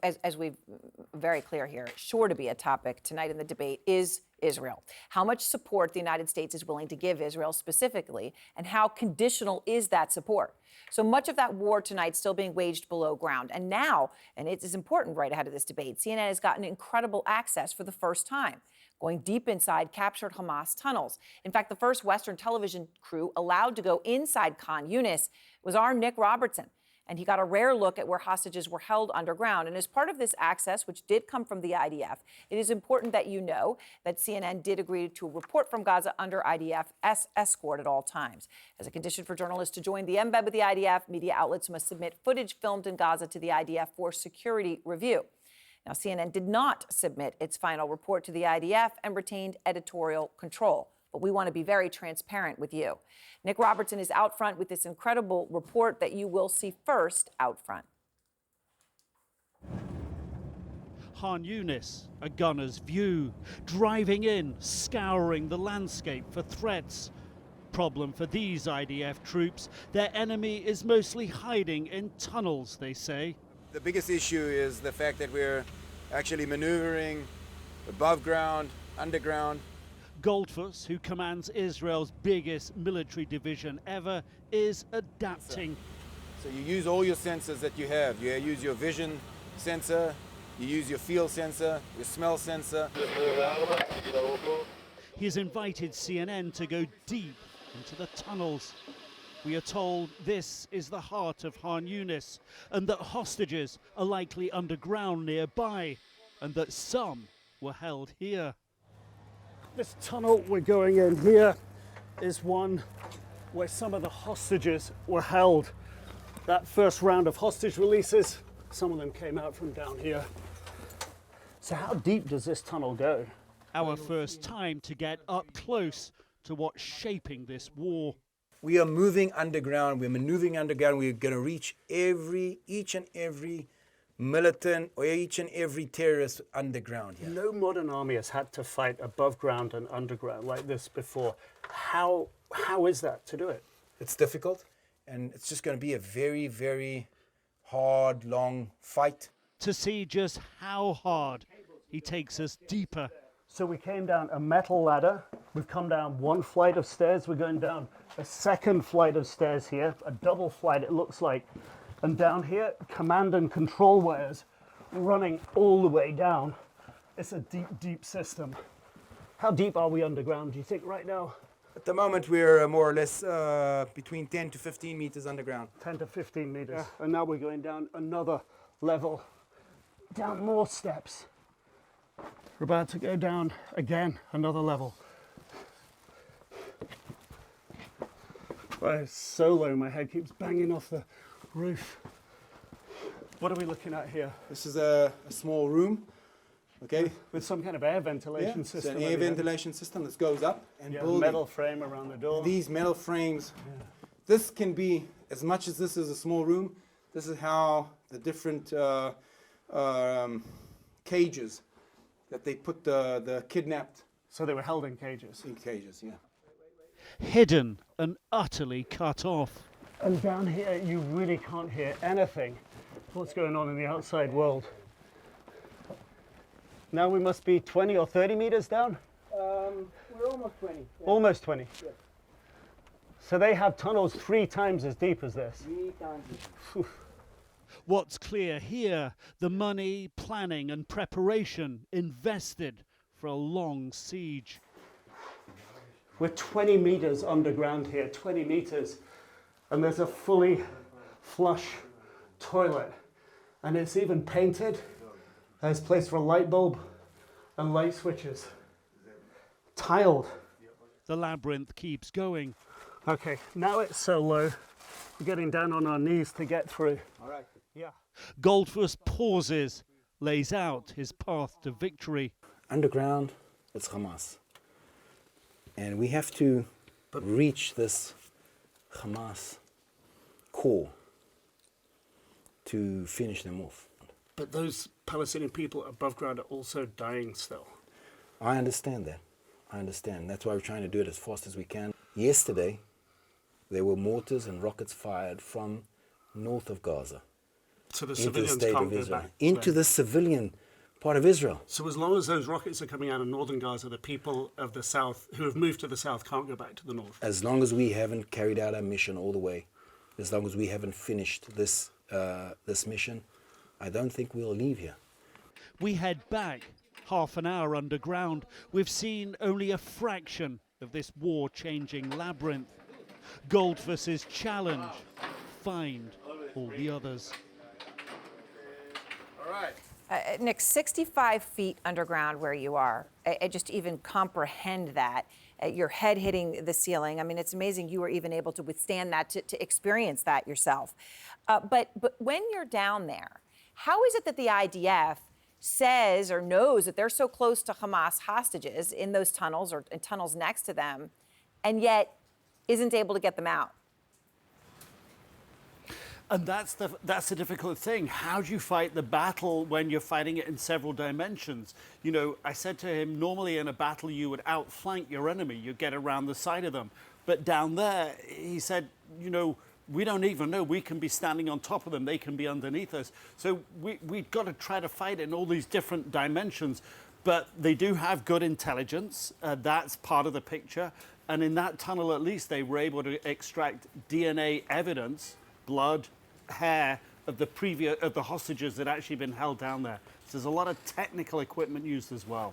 As we've very clear here, sure to be a topic tonight in the debate is Israel. How much support the United States is willing to give Israel specifically, and how conditional is that support? So much of that war tonight still being waged below ground. And now, and it is important right ahead of this debate, CNN has gotten incredible access for the first time, going deep inside captured Hamas tunnels. In fact, the first Western television crew allowed to go inside Khan Yunis was our Nick Robertson. And he got a rare look at where hostages were held underground. And as part of this access, which did come from the IDF, it is important that you know that CNN did agree to a report from Gaza under IDF escort at all times. As a condition for journalists to join the embed with the IDF, media outlets must submit footage filmed in Gaza to the IDF for security review. Now, CNN did not submit its final report to the IDF and retained editorial control. But we want to be very transparent with you. Nick Robertson is out front with this incredible report that you will see first out front. Khan Yunis, a gunner's view, driving in, scouring the landscape for threats. Problem for these IDF troops, their enemy is mostly hiding in tunnels, they say. The biggest issue is the fact that we're actually maneuvering above ground, underground. Goldfuss, who commands Israel's biggest military division ever, is adapting. So you use all your sensors that you have. You use your vision sensor, you use your feel sensor, your smell sensor. He's invited CNN to go deep into the tunnels. We are told this is the heart of Khan Yunis, and that hostages are likely underground nearby, and that some were held here. This tunnel we're going in here is one where some of the hostages were held. That first round of hostage releases, some of them came out from down here. So how deep does this tunnel go? Our first time to get up close to what's shaping this war. We are moving underground, we're maneuvering underground, we're going to reach each and every militant or each and every terrorist underground here. No modern army has had to fight above ground and underground like this before. How is that to do it? It's difficult, and it's just going to be a very, very hard, long fight. To see just how hard he takes us deeper. So we came down a metal ladder. We've come down one flight of stairs. We're going down a second flight of stairs here, a double flight it looks like. And down here, command and control wires running all the way down. It's a deep, deep system. How deep are we underground, do you think, right now? At the moment, we're more or less between 10 to 15 meters underground. 10 to 15 meters. Yeah. And now we're going down another level, down more steps. We're about to go down again, another level. It's so low, my head keeps banging off the roof. What are we looking at here? This is a small room, okay? With some kind of air ventilation system. It's an air ventilation system that goes up and building. Metal frame around the door. These metal frames, this can be, as much as this is a small room, this is how the different cages that they put the kidnapped. So they were held in cages? In cages, yeah. Hidden and utterly cut off. And down here, you really can't hear anything. What's going on in the outside world? Now we must be 20 or 30 meters down? We're almost 20. Yeah. Almost 20? Yes. So they have tunnels 3 times as deep as this? 3 times as deep. What's clear here, the money, planning and preparation invested for a long siege. We're 20 meters underground here, 20 meters. And there's a fully flush toilet. And it's even painted. There's a place for a light bulb and light switches. Tiled. The labyrinth keeps going. Okay, now it's so low, we're getting down on our knees to get through. All right. Yeah. Goldfuss pauses, lays out his path to victory. Underground, it's Hamas. And we have to reach this Hamas core to finish them off. But those Palestinian people above ground are also dying still. I understand that. I understand. That's why we're trying to do it as fast as we can. Yesterday, there were mortars and rockets fired from north of Gaza. So the into the civilians state can't of go Israel, back into then. the civilian part of Israel. So as long as those rockets are coming out of northern Gaza, the people of the south who have moved to the south can't go back to the north. As long as we haven't carried out our mission all the way, as long as we haven't finished this mission, I don't think we'll leave here. We head back half an hour underground. We've seen only a fraction of this war-changing labyrinth. Goldfuss's challenge: find all the others. Nick, 65 feet underground where you are. I just even comprehend that. Your head hitting the ceiling. I mean, it's amazing you were even able to withstand that, to experience that yourself. But when you're down there, how is it that the IDF says or knows that they're so close to Hamas hostages in those tunnels or in tunnels next to them, and yet isn't able to get them out? And that's the difficult thing. How do you fight the battle when you're fighting it in several dimensions? You know, I said to him, normally in a battle you would outflank your enemy, you'd get around the side of them. But down there, he said, you know, we don't even know. We can be standing on top of them, they can be underneath us. So we've got to try to fight it in all these different dimensions. But they do have good intelligence. That's part of the picture. And in that tunnel, at least, they were able to extract DNA evidence, blood, hair of the hostages that had actually been held down there. So there's a lot of technical equipment used as well.